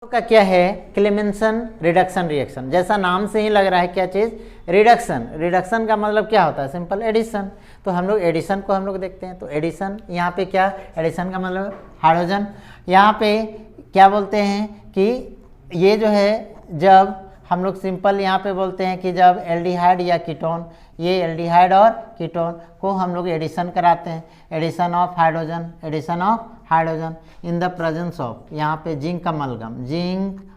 का क्या है, क्लेमेंसन रिडक्शन रिएक्शन। जैसा नाम से ही लग रहा है क्या चीज़, रिडक्शन। रिडक्शन का मतलब क्या होता है, सिंपल एडिशन। तो हम लोग एडिशन को हम लोग देखते हैं। तो एडिशन, यहाँ पे क्या, एडिशन का मतलब हाइड्रोजन। यहाँ पे क्या बोलते हैं कि ये जो है, जब हम लोग सिंपल यहाँ पे बोलते हैं कि जब एल्डिहाइड या कीटोन, ये एल्डिहाइड और कीटोन को हम लोग एडिशन कराते हैं, addition of hydrogen, addition of hydrogen in the presence of, यहाँ पे जिंक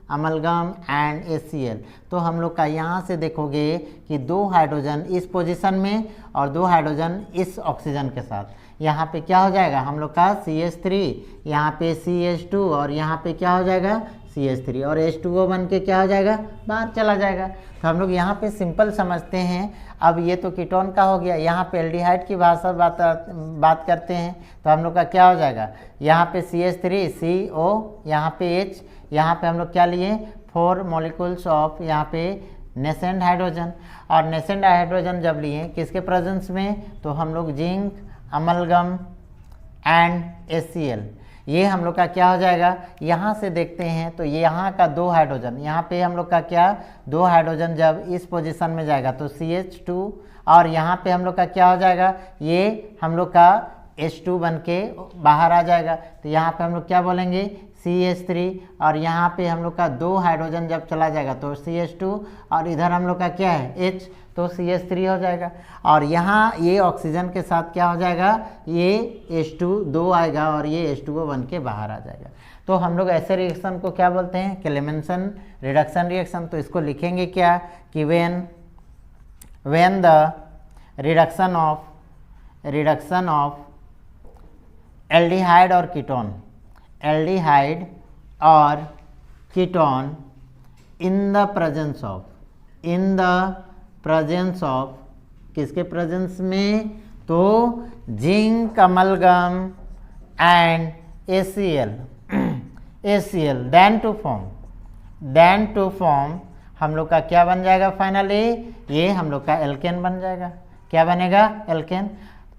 अमलगम एंड HCl। तो हम लोग का यहाँ से देखोगे कि 2 हाइड्रोजन इस पोजीशन में और 2 हाइड्रोजन इस ऑक्सीजन के साथ। यहाँ पे क्या हो जाएगा हम लोग का CH3, यहाँ पे CH2 और यहाँ पे क्या हो जाएगा CH3 और H2O बन के क्या हो जाएगा, बाहर चला जाएगा। तो हम लोग यहाँ पे सिंपल समझते हैं। अब ये तो कीटोन का हो गया, यहाँ पे एल्डिहाइड की भाषा बात करते हैं। तो हम लोग का क्या हो जाएगा, यहाँ पे CH3 CO, यहाँ पे H, यहाँ पे हम लोग क्या लिए 4 मॉलिक्यूल्स ऑफ यहाँ पे नेसेंट हाइड्रोजन। और नेसेंट हाइड्रोजन जब लिए किसके प्रेजेंस में, तो हम लोग जिंक अमलगम एंड HCl, ये हम लोग का क्या हो जाएगा। यहाँ से देखते हैं तो ये यहाँ का 2 हाइड्रोजन, यहाँ पे हम लोग का क्या 2 हाइड्रोजन जब इस पोजीशन में जाएगा तो CH2, और यहाँ पे हम लोग का क्या हो जाएगा, ये हम लोग का H2 बन के बाहर आ जाएगा। तो यहाँ पे हम लोग क्या बोलेंगे CH3, और यहाँ पे हम लोग का 2 हाइड्रोजन जब चला जाएगा तो CH2, और इधर हम लोग का क्या है H, तो CH3 हो जाएगा। और यहाँ ये ऑक्सीजन के साथ क्या हो जाएगा, ये H2 आएगा और ये H2O बन के बाहर आ जाएगा। तो हम लोग ऐसे रिएक्शन को क्या बोलते हैं, क्लेमेंसन रिडक्शन रिएक्शन। तो इसको लिखेंगे क्या कि when the reduction of aldehyde और ketone in the presence of किसके प्रेजेंस में, तो zinc amalgam and HCl then to form हम लोग का क्या बन जाएगा फाइनली, ये हम लोग का एल्केन बन जाएगा। क्या बनेगा, एल्केन।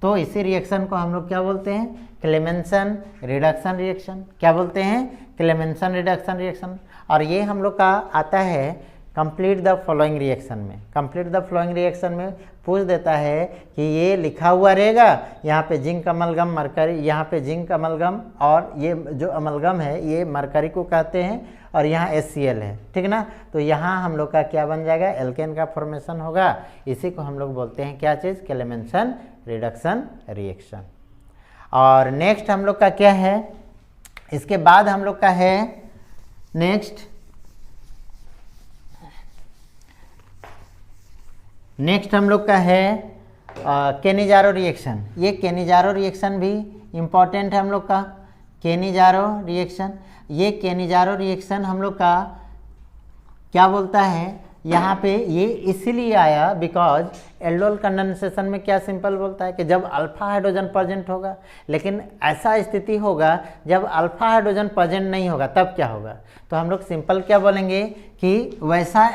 तो इसी रिएक्शन को हम लोग क्या बोलते हैं, क्लेमेंसन रिडक्शन रिएक्शन। क्या बोलते हैं, क्लेमेंसन रिडक्शन रिएक्शन। और ये हम लोग का आता है कंप्लीट द फॉलोइंग रिएक्शन में। कंप्लीट द फॉलोइंग रिएक्शन में पूछ देता है कि ये लिखा हुआ रहेगा, यहाँ पे जिंक अमलगम मरकरी, यहाँ पे जिंक अमलगम, और ये जो अमलगम है ये मरकरी को कहते हैं, और यहाँ HCl है, ठीक ना। तो यहाँ हम लोग का क्या बन जाएगा, एल्केन का फॉर्मेशन होगा। इसी को हम लोग बोलते हैं क्या चीज़, क्लेमेंसन रिडक्शन रिएक्शन। और नेक्स्ट हम लोग का क्या है, इसके बाद हम लोग का है नेक्स्ट हम लोग का है केनिजारो रिएक्शन। ये केनिजारो रिएक्शन भी इम्पॉर्टेंट है हम लोग का। केनिजारो रिएक्शन, ये केनिजारो रिएक्शन हम लोग का क्या बोलता है, यहाँ पे ये इसीलिए आया बिकॉज एल्डोल कंडेंसेशन में क्या सिंपल बोलता है कि जब अल्फा हाइड्रोजन प्रेजेंट होगा, लेकिन ऐसा स्थिति होगा जब अल्फा हाइड्रोजन प्रेजेंट नहीं होगा, तब क्या होगा। तो हम लोग सिंपल क्या बोलेंगे कि वैसा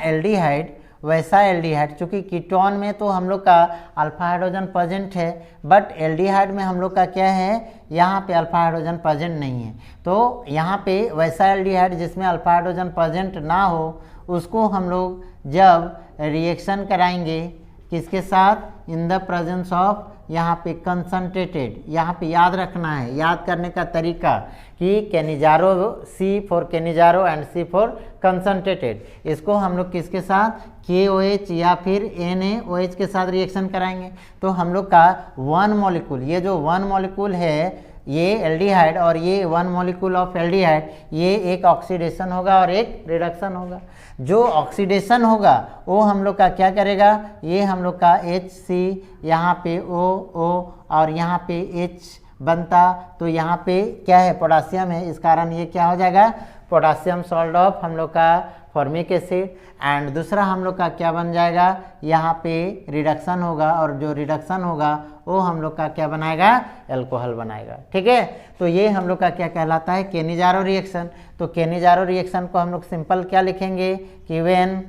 एल्डिहाइड, चूँकि कीटोन में तो हम लोग का अल्फा हाइड्रोजन प्रेजेंट है, बट एल्डिहाइड में हम लोग का क्या है, यहाँ पे अल्फा हाइड्रोजन प्रेजेंट नहीं है। तो यहाँ पे वैसा एल्डिहाइड जिसमें अल्फा हाइड्रोजन प्रेजेंट ना हो, उसको हम लोग जब रिएक्शन कराएंगे किसके साथ, इन द प्रेजेंस ऑफ, यहाँ पे कंसंट्रेटेड, यहाँ पे याद रखना है, याद करने का तरीका कि Cannizzaro, C for Cannizzaro and C for concentrated, इसको हम लोग किसके साथ, KOH या फिर NaOH के साथ रिएक्शन कराएंगे। तो हम लोग का 1 मॉलिक्यूल, ये जो 1 मॉलिक्यूल है ये एल्डिहाइड, और ये 1 मॉलिक्यूल ऑफ एल्डिहाइड, ये एक ऑक्सीडेशन होगा और एक रिडक्शन होगा। जो ऑक्सीडेशन होगा वो हम लोग का क्या करेगा, ये हम लोग का HC, यहाँ पे O और यहाँ पे H बनता, तो यहाँ पे क्या है, पोटासियम है, इस कारण ये क्या हो जाएगा, पोटासियम सॉल्ट ऑफ हम लोग का फॉर्मिक एसिड। एंड दूसरा हम लोग का क्या बन जाएगा, यहाँ पे रिडक्शन होगा, और जो रिडक्शन होगा वो हम लोग का क्या बनाएगा, एल्कोहल बनाएगा, ठीक है। तो ये हम लोग का क्या कहलाता है, केनिजारो रिएक्शन। तो केनिजारो रिएक्शन को हम लोग सिंपल क्या लिखेंगे कि when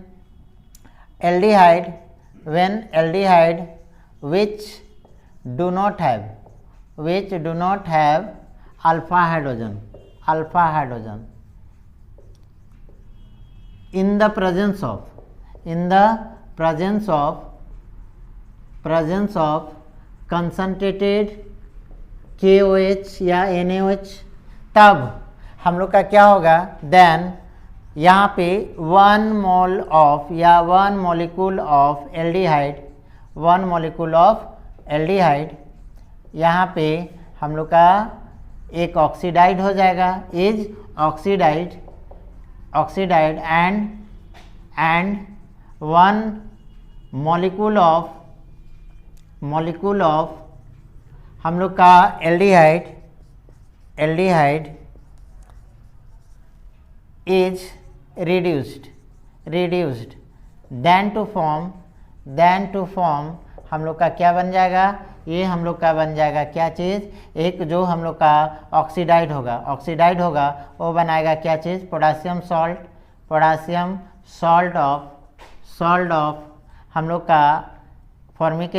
aldehyde which do not have alpha hydrogen in the presence of concentrated KOH या NaOH, तब हम लोग का क्या होगा, देन यहाँ पे 1 मोल ऑफ या 1 मॉलिक्यूल ऑफ एल्डिहाइड यहाँ पे हम लोग का एक ऑक्सीडाइड हो जाएगा, is oxidised and 1 molecule of हम लोग का aldehyde is reduced then to form हम लोग का क्या बन जाएगा, ये हम लोग का बन जाएगा क्या चीज़, एक जो हम लोग का ऑक्सीडाइड होगा वो बनाएगा क्या चीज़, पोटासियम सॉल्ट ऑफ हम लोग का फॉर्मिक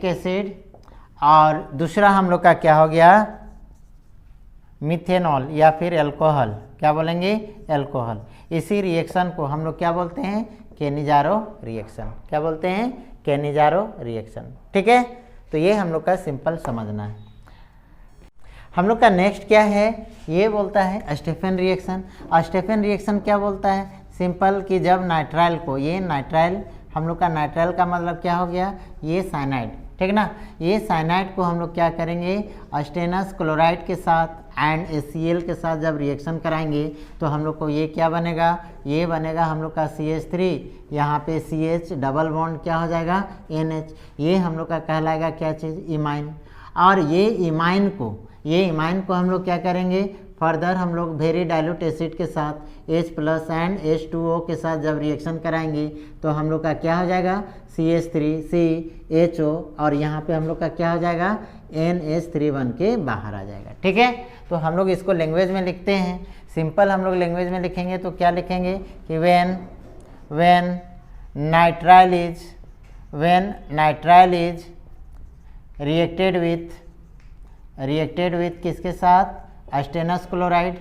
एसिड और दूसरा हम लोग का क्या हो गया, मिथेनॉल या फिर अल्कोहल, क्या बोलेंगे, अल्कोहल। इसी रिएक्शन को हम लोग क्या बोलते हैं, केनिजारो रिएक्शन। क्या बोलते हैं, केनिजारो रिएक्शन। ठीक है, तो ये हम लोग का सिंपल समझना है। हम लोग का नेक्स्ट क्या है, ये बोलता है स्टेफन रिएक्शन। स्टेफन रिएक्शन क्या बोलता है, सिंपल कि जब नाइट्राइल को, ये नाइट्राइल हम लोग का, नाइट्राइल का मतलब क्या हो गया, ये साइनाइड, ठीक ना, ये साइनाइड को हम लोग क्या करेंगे, स्टेनस क्लोराइड के साथ एंड HCl के साथ जब रिएक्शन कराएंगे तो हम लोग को ये क्या बनेगा, ये बनेगा हम लोग का CH3, यहाँ पे CH डबल बॉन्ड क्या हो जाएगा, NH, ये हम लोग का कहलाएगा क्या चीज़, इमाइन। और ये इमाइन को हम लोग क्या करेंगे, फर्दर हम लोग वेरी डाइल्यूट एसिड के साथ H+ एंड H2O के साथ जब रिएक्शन कराएंगे तो हम लोग का क्या हो जाएगा, CH3CHO और यहाँ पे हम लोग का क्या हो जाएगा, NH3 बन के बाहर आ जाएगा। ठीक है, तो हम लोग इसको लैंग्वेज में लिखते हैं, सिंपल हम लोग लैंग्वेज में लिखेंगे तो क्या लिखेंगे कि when nitrile is reacted with किसके साथ, stannous chloride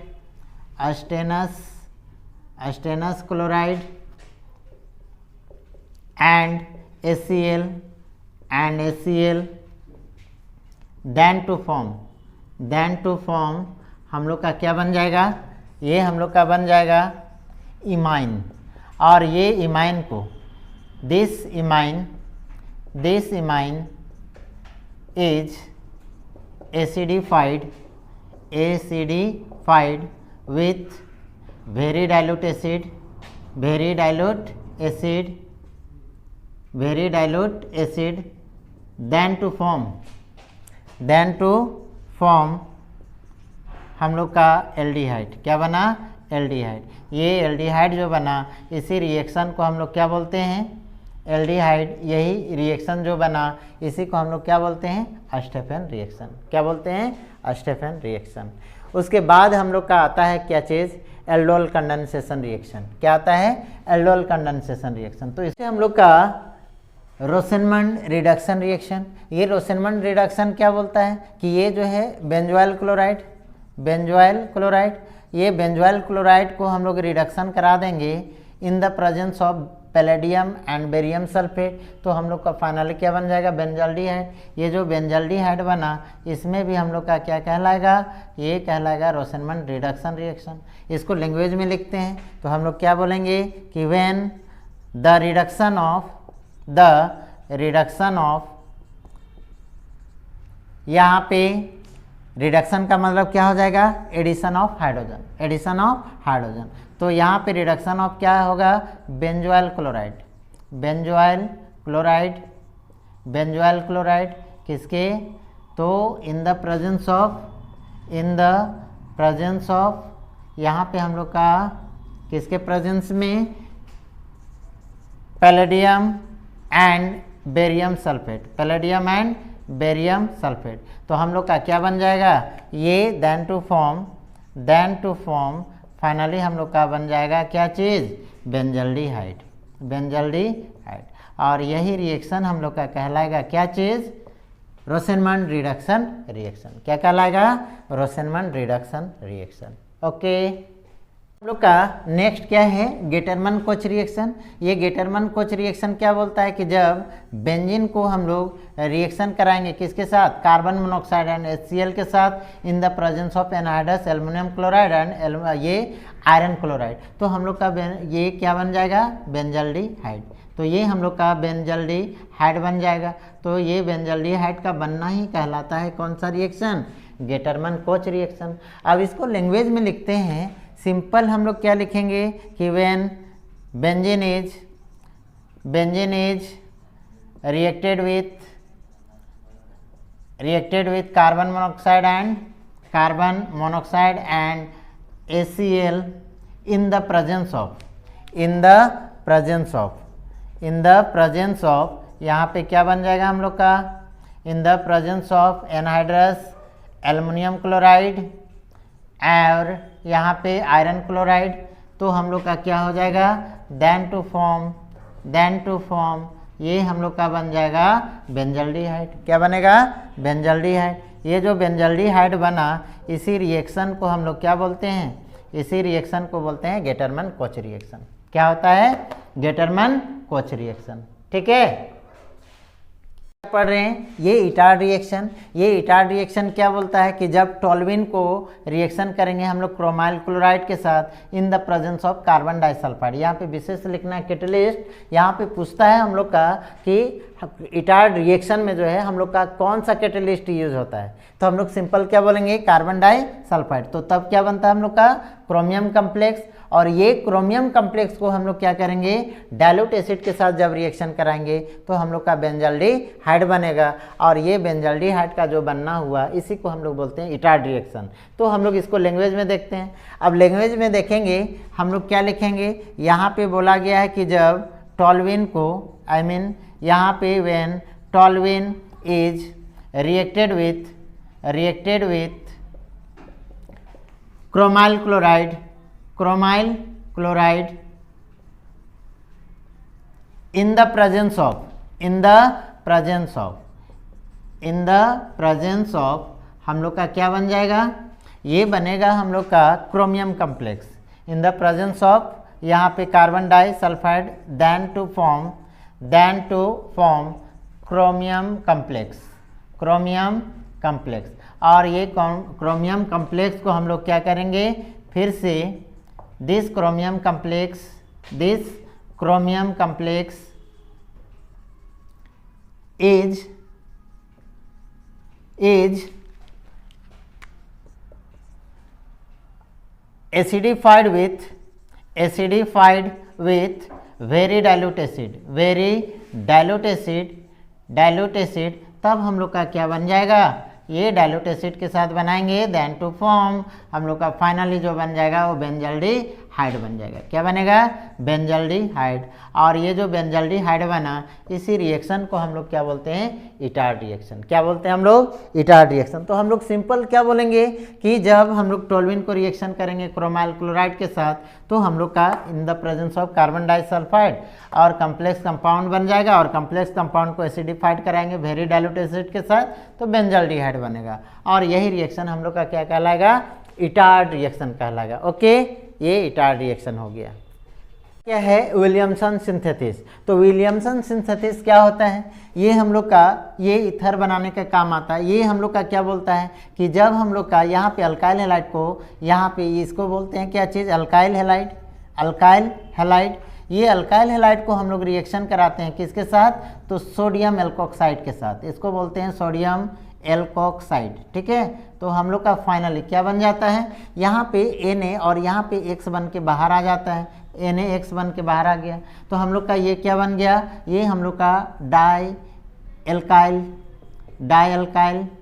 and HCl then to form हम लोग का क्या बन जाएगा, ये हम लोग का बन जाएगा इमाइन। और ये इमाइन को this imine is acidified with very dilute acid then to form हम लोग का एल्डिहाइड, क्या बना, एल्डिहाइड। ये एल्डिहाइड जो बना, इसी रिएक्शन को हम लोग क्या बोलते हैं, एल्डिहाइड, यही रिएक्शन जो बना इसी को हम लोग क्या बोलते हैं, स्टेफन रिएक्शन। क्या बोलते हैं, स्टेफन रिएक्शन। उसके बाद हम लोग का आता है क्या चीज़, एल्डोल कंडेंसेशन रिएक्शन। क्या आता है, एल्डोल कंडेंसेशन रिएक्शन। तो इसे हम लोग का रोसेनमंड रिडक्शन रिएक्शन। ये रोसेनमंड रिडक्शन क्या बोलता है कि ये जो है बेंजोइल क्लोराइड, ये बेंजोइल क्लोराइड को हम लोग रिडक्शन करा देंगे इन the presence of palladium and barium sulphate. तो हम लोग का फाइनली क्या बन जाएगा, बेंजल्डिहाइड। ये जो बेंजल्डिहाइड बना इसमें भी हम लोग का क्या कहलाएगा, ये कहलाएगा रोसेनमंड रिडक्शन रिएक्शन। इसको लैंग्वेज में लिखते हैं तो हम लोग क्या बोलेंगे कि व्हेन द रिडक्शन ऑफ यहाँ पे रिडक्शन का मतलब क्या हो जाएगा, एडिशन ऑफ हाइड्रोजन। तो यहाँ पे रिडक्शन ऑफ क्या होगा, बेंजोइल क्लोराइड किसके, तो इन द प्रेजेंस ऑफ यहाँ पे हम लोग का किसके प्रेजेंस में, पैलेडियम एंड बेरियम सल्फेट। तो हम लोग का क्या बन जाएगा, ये देन टू फॉर्म फाइनली हम लोग का बन जाएगा क्या चीज़, बेंजल्डिहाइड। और यही रिएक्शन हम लोग का कहलाएगा क्या चीज़, रोसेनमंड रिडक्शन रिएक्शन। क्या कहलाएगा, रोसेनमंड रिडक्शन रिएक्शन। ओके। हम लोग का नेक्स्ट क्या है, गेटरमन कोच रिएक्शन। ये गेटरमन कोच रिएक्शन क्या बोलता है कि जब बेंजीन को हम लोग रिएक्शन कराएंगे किसके साथ, कार्बन मोनोऑक्साइड एंड HCl के साथ इन the presence of anhydrous aluminium chloride and ये आयरन क्लोराइड, तो हम लोग का ये क्या बन जाएगा, बेंजल्डिहाइड। तो ये हम लोग का बेंजल्डिहाइड बन जाएगा। तो ये बेंजल्डिहाइड का बनना ही कहलाता है कौन सा रिएक्शन, गेटरमन कोच रिएक्शन। अब इसको लैंग्वेज में लिखते हैं, सिंपल हम लोग क्या लिखेंगे कि when benzene is reacted with carbon monoxide and HCl in the presence of यहाँ पे क्या बन जाएगा हम लोग का, इन the presence of anhydrous aluminium chloride और यहाँ पे आयरन क्लोराइड, तो हम लोग का क्या हो जाएगा, देन टू फॉर्म ये हम लोग का बन जाएगा बेंजल्डिहाइड। क्या बनेगा, बेंजल्डिहाइड। ये जो बेंजल्डिहाइड बना, इसी रिएक्शन को हम लोग क्या बोलते हैं, इसी रिएक्शन को बोलते हैं गेटरमन कोच रिएक्शन। क्या होता है, गेटरमन कोच रिएक्शन। ठीक है, पढ़ रहे हैं ये इटार्ड रिएक्शन। ये इटार्ड रिएक्शन क्या बोलता है कि जब टोल्यूइन को रिएक्शन करेंगे हम लोग क्रोमाइल क्लोराइड के साथ इन the presence of carbon disulphide. यहाँ पे विशेष लिखना है कैटलिस्ट। यहाँ पे पूछता है हम लोग का कि इटार्ड रिएक्शन में जो है हम लोग का कौन सा कैटलिस्ट यूज होता है, तो हम लोग सिंपल क्या बोलेंगे, कार्बन डाइसल्फाइड। तो तब क्या बनता है हम लोग का, क्रोमियम कम्प्लेक्स। और ये क्रोमियम कम्प्लेक्स को हम लोग क्या करेंगे, डाइल्यूट एसिड के साथ जब रिएक्शन कराएंगे तो हम लोग का बेंजल्डिहाइड बनेगा। और ये बेंजल्डिहाइड का जो बनना हुआ इसी को हम लोग बोलते हैं इटार्ड रिएक्शन। तो हम लोग इसको लैंग्वेज में देखते हैं। अब लैंग्वेज में देखेंगे हम लोग क्या लिखेंगे, यहाँ पे बोला गया है कि जब टोल्यूइन को यहाँ पे when toluene is reacted with chromyl chloride in the presence of हम लोग का क्या बन जाएगा, ये बनेगा हम लोग का chromium complex in the presence of यहाँ पे carbon disulphide then to form chromium complex. और ये क्रोमियम कम्प्लेक्स को हम लोग क्या करेंगे, फिर से this chromium complex is acidified with very dilute acid। तब हम लोग का क्या बन जाएगा, ये डाइल्यूट एसिड के साथ बनाएंगे देन टू फॉर्म हम लोग का फाइनली जो बन जाएगा वो बेंजल्डिहाइड बन जाएगा। क्या बनेगा, बेंजल्डिहाइड। और ये जो बेंजल्डिहाइड बना इसी रिएक्शन को हम लोग क्या बोलते हैं, इटार्ड रिएक्शन। क्या बोलते हैं हम लोग, इटार्ड रिएक्शन। तो हम लोग सिंपल क्या बोलेंगे कि जब हम लोग टोल्यूइन को रिएक्शन करेंगे क्रोमाइल क्लोराइड के साथ तो हम लोग का इन the presence of carbon disulphide और कम्प्लेक्स कंपाउंड बन जाएगा। और कम्प्लेक्स कंपाउंड को एसिडिफाइड कराएंगे वेरी डाइल्यूट एसिड के साथ तो बेंजल्डिहाइड बनेगा। और यही रिएक्शन हम लोग का क्या कहलाएगा, इटार्ड रिएक्शन कहलाएगा। ओके, ये इटार्ड रिएक्शन हो गया। क्या है विलियमसन सिंथेसिस। तो विलियमसन सिंथेसिस क्या होता है, ये हम लोग का ये ईथर बनाने का काम आता है। ये हम लोग का क्या बोलता है कि जब हम लोग का यहाँ पे अल्काइल हैलाइड को यहाँ पे इसको बोलते हैं क्या चीज़, अल्काइल हैलाइड। ये अल्काइल हैलाइड को हम लोग रिएक्शन कराते हैं किसके साथ, तो सोडियम एल्कोक्साइड के साथ। इसको बोलते हैं सोडियम एल्कोक्साइड। ठीक है, तो हम लोग का फाइनली क्या बन जाता है, यहाँ पे Na और यहाँ पे X बन के बाहर आ जाता है। NaX बन के बाहर आ गया तो हम लोग का ये क्या बन गया, ये हम लोग का डाई एल्काइल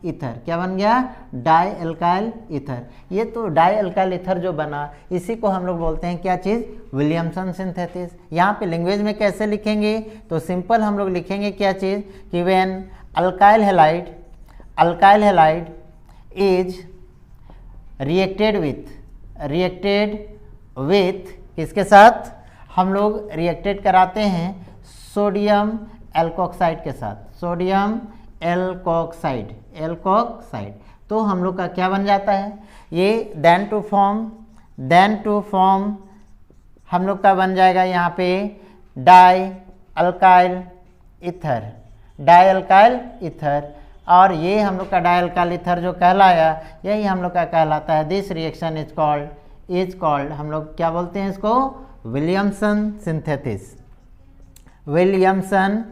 ईथर। क्या बन गया, डाई एल्काइल ईथर। ये तो डाई एल्काइल ईथर जो बना इसी को हम लोग बोलते हैं क्या चीज़, विलियमसन सिंथेसिस। यहाँ पे लैंग्वेज में कैसे लिखेंगे, तो सिंपल हम लोग लिखेंगे क्या चीज़ कि when alkyl halide is reacted with किसके साथ, हम लोग रिएक्टेड कराते हैं सोडियम एल्कोक्साइड के साथ, सोडियम एल्कोक्साइड। तो हम लोग का क्या बन जाता है, ये then to then to form हम लोग का बन जाएगा यहाँ पे dialkyl ether, dialkyl ether. और ये हम लोग का डाई अल्काइल ईथर जो कहलाया, यही हम लोग का कहलाता है। दिस रिएक्शन इज कॉल्ड हम लोग क्या बोलते हैं इसको, विलियमसन सिंथेसिस, विलियमसन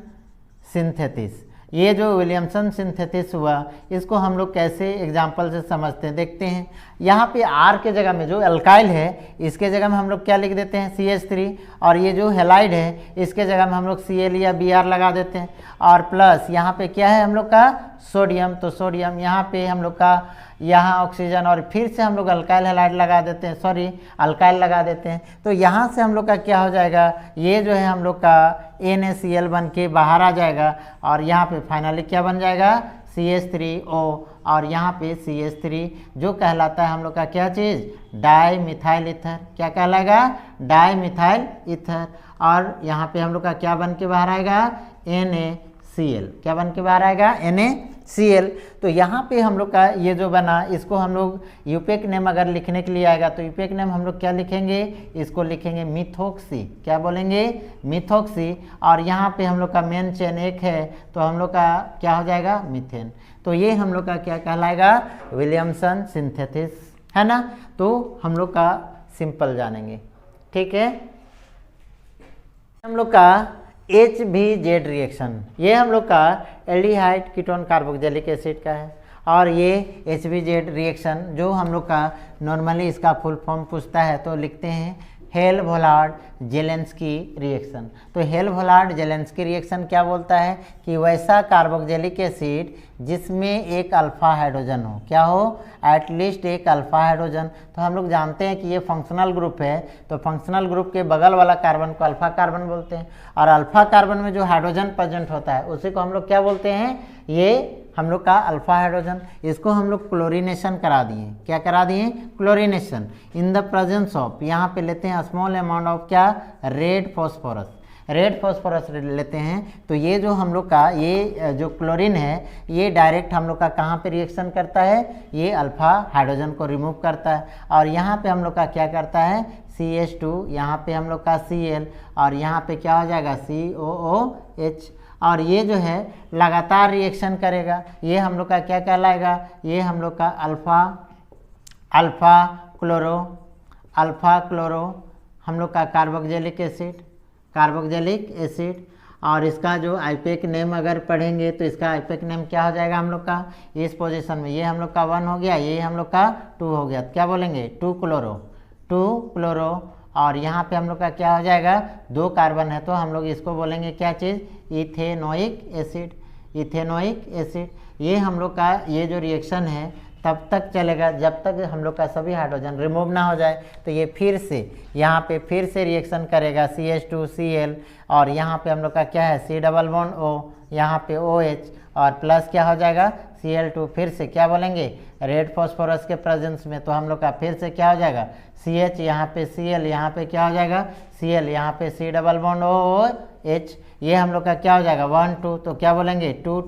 सिंथेसिस। ये जो विलियमसन सिंथेसिस हुआ, इसको हम लोग कैसे एग्जाम्पल से समझते हैं, देखते हैं। यहाँ पे आर के जगह में जो अल्काइल है, इसके जगह में हम लोग क्या लिख देते हैं, CH3। और ये जो हेलाइड है, इसके जगह में हम लोग Cl या Br लगा देते हैं। और प्लस यहाँ पे क्या है हम लोग का, सोडियम। तो सोडियम यहाँ पे हम लोग का, यहाँ ऑक्सीजन, और फिर से हम लोग अल्काइल हेलाइड लगा देते हैं, सॉरी अल्काइल लगा देते हैं। तो यहाँ से हम लोग का क्या हो जाएगा, ये जो है हम लोग का NaCl बन के बाहर आ जाएगा। और यहाँ पे फाइनली क्या बन जाएगा, CH3O। और यहाँ पे CH3 जो कहलाता है हम लोग का क्या चीज़, डाई मिथाइल ईथर। क्या कहलाएगा, डाई मिथाइल ईथर। और यहाँ पे हम लोग का क्या बन के बाहर आएगा, NaCl। क्या बन के बाहर आएगा, NaCl। तो यहाँ पे हम लोग का ये जो बना, इसको हम लोग यूपेक नेम अगर लिखने के लिए आएगा तो यूपेक नेम हम लोग क्या लिखेंगे, इसको लिखेंगे मिथोक्सी। क्या बोलेंगे, मिथोक्सी। और यहाँ पे हम लोग का मेन चेन एक है, तो हम लोग का क्या हो जाएगा, मीथेन। तो ये हम लोग का क्या कहलाएगा, विलियमसन सिंथेसिस, है ना। तो हम लोग का सिंपल जानेंगे, ठीक है। हम लोग का HBZ रिएक्शन, ये हम लोग का एल्डिहाइड कीटोन कार्बोक्सिलिक एसिड का है। और ये HBZ रिएक्शन जो हम लोग का नॉर्मली इसका फुल फॉर्म पूछता है तो लिखते हैं हेल-वोलार्ड जेलेंस्की रिएक्शन। तो हेल-वोलार्ड जेलेंस्की रिएक्शन क्या बोलता है कि वैसा कार्बोक्सिलिक एसिड जिसमें एक अल्फा हाइड्रोजन हो, क्या हो, एटलीस्ट एक अल्फा हाइड्रोजन। तो हम लोग जानते हैं कि ये फंक्शनल ग्रुप है, तो फंक्शनल ग्रुप के बगल वाला कार्बन को अल्फा कार्बन बोलते हैं। और अल्फा कार्बन में जो हाइड्रोजन प्रेजेंट होता है उसी को हम लोग क्या बोलते हैं, ये हम लोग का अल्फा हाइड्रोजन। इसको हम लोग क्लोरीनेशन करा दिए, क्या करा दिए, chlorination in the presence of, यहाँ पे लेते हैं स्मॉल अमाउंट ऑफ क्या, रेड फॉस्फोरस, रेड फॉस्फोरस लेते हैं। तो ये जो हम लोग का ये जो क्लोरीन है, ये डायरेक्ट हम लोग का कहाँ पे रिएक्शन करता है, ये अल्फा हाइड्रोजन को रिमूव करता है। और यहाँ पे हम लोग का क्या करता है, CH2, यहाँ पे हम लोग का Cl, और यहाँ पे क्या हो जाएगा, COOH। और ये जो है लगातार रिएक्शन करेगा, ये हम लोग का क्या कहलाएगा, ये हम लोग का अल्फा क्लोरो हम लोग का कार्बोक्सिलिक एसिड। और इसका जो आईपेक नेम अगर पढ़ेंगे तो इसका आईपेक नेम क्या हो जाएगा हम लोग का, इस पोजीशन में ये हम लोग का 1 हो गया, ये हम लोग का 2 हो गया। क्या बोलेंगे, 2 क्लोरो। और यहाँ पे हम लोग का क्या हो जाएगा, 2 कार्बन है तो हम लोग इसको बोलेंगे क्या चीज़, इथेनोइक एसिड। ये हम लोग का ये जो रिएक्शन है तब तक चलेगा जब तक हम लोग का सभी हाइड्रोजन रिमूव ना हो जाए। तो ये फिर से यहाँ पे फिर से रिएक्शन करेगा, CH2Cl, और यहाँ पे हम लोग का क्या है, C डबल बॉन्ड O, यहाँ पे OH, और प्लस क्या हो जाएगा, Cl2। फिर से क्या बोलेंगे, रेड फॉस्फोरस के प्रेजेंस में तो हम लोग का फिर से क्या हो जाएगा, CH, यहाँ पे Cl, यहाँ पे क्या हो जाएगा, Cl, यहाँ पे C डबल बॉन्ड OH। ये हम लोग का क्या हो जाएगा, 1 2, तो क्या बोलेंगे, 2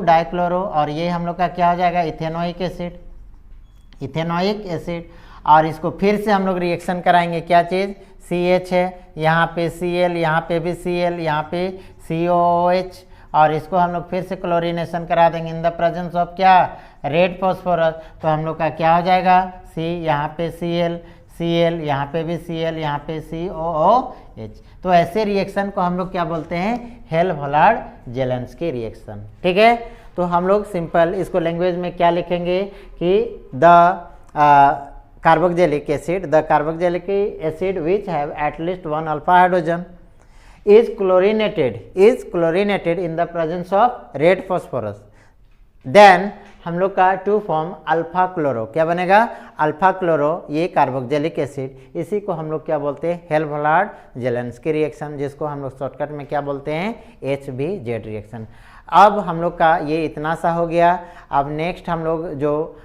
डाइक्लोरो। और ये हम लोग का क्या हो जाएगा, इथेनोइक एसिड। और इसको फिर से हम लोग रिएक्शन कराएंगे, क्या चीज़, CH है, यहाँ पे Cl, यहाँ पे भी Cl, यहाँ पे COOH, और इसको हम लोग फिर से क्लोरीनेशन करा देंगे इन द प्रेजेंस ऑफ क्या, रेड फॉस्फोरस। तो हम लोग का क्या हो जाएगा, C, यहाँ पे Cl, यहाँ पे भी Cl, यहाँ पे COOH। तो ऐसे रिएक्शन को हम लोग क्या बोलते हैं, हेल-वोलार्ड जेलेंस्की रिएक्शन, ठीक है। तो हम लोग सिंपल इसको लैंग्वेज में क्या लिखेंगे कि the carboxylic acid which have at least 1 alpha hydrogen is chlorinated in the presence of red phosphorus, then हम लोग का टू फॉर्म अल्फा क्लोरो, क्या बनेगा, अल्फा क्लोरो, ये कार्बोक्सिलिक एसिड। इसी को हम लोग क्या बोलते हैं, हेल-वोलार्ड जेलेंस्की रिएक्शन, जिसको हम लोग शॉर्टकट में क्या बोलते हैं, HBZ रिएक्शन। अब हम लोग का ये इतना सा हो गया। अब नेक्स्ट हम लोग जो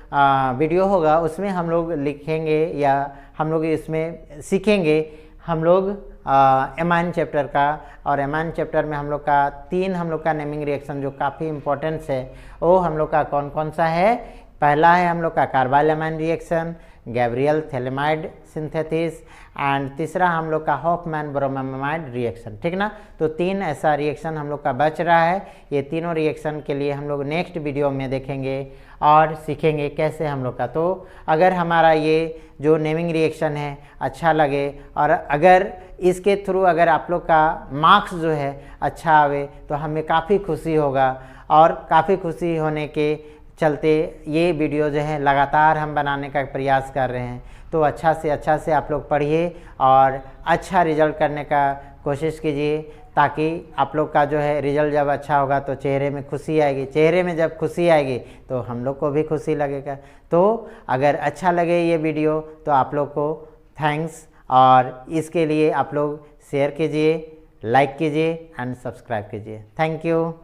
वीडियो होगा उसमें हम लोग लिखेंगे या हम लोग इसमें सीखेंगे हम लोग एमाइन चैप्टर का। और एमाइन चैप्टर में हम लोग का 3 हम लोग का नेमिंग रिएक्शन जो काफ़ी इंपॉर्टेंस है, वो हम लोग का कौन कौन सा है, पहला है हम लोग का कार्बाइलमाइन reaction, Gabriel phthalimide synthesis, and तीसरा हम लोग का हॉफमैन ब्रोमामाइड रिएक्शन, ठीक ना। तो 3 ऐसा रिएक्शन हम लोग का बच रहा है। ये तीनों रिएक्शन के लिए हम लोग नेक्स्ट वीडियो में देखेंगे और सीखेंगे कैसे हम लोग का। तो अगर हमारा ये जो नेमिंग रिएक्शन है अच्छा लगे और अगर इसके थ्रू अगर आप लोग का मार्क्स जो है अच्छा आवे तो हमें काफ़ी खुशी होगा, और काफ़ी खुशी होने के चलते ये वीडियो जो है लगातार हम बनाने का प्रयास कर रहे हैं। तो अच्छा से आप लोग पढ़िए और अच्छा रिजल्ट करने का कोशिश कीजिए, ताकि आप लोग का जो है रिजल्ट जब अच्छा होगा तो चेहरे में खुशी आएगी, चेहरे में जब खुशी आएगी तो हम लोग को भी खुशी लगेगा। तो अगर अच्छा लगे ये वीडियो तो आप लोग को थैंक्स, और इसके लिए आप लोग शेयर कीजिए, लाइक कीजिए एंड सब्सक्राइब कीजिए। Thank you.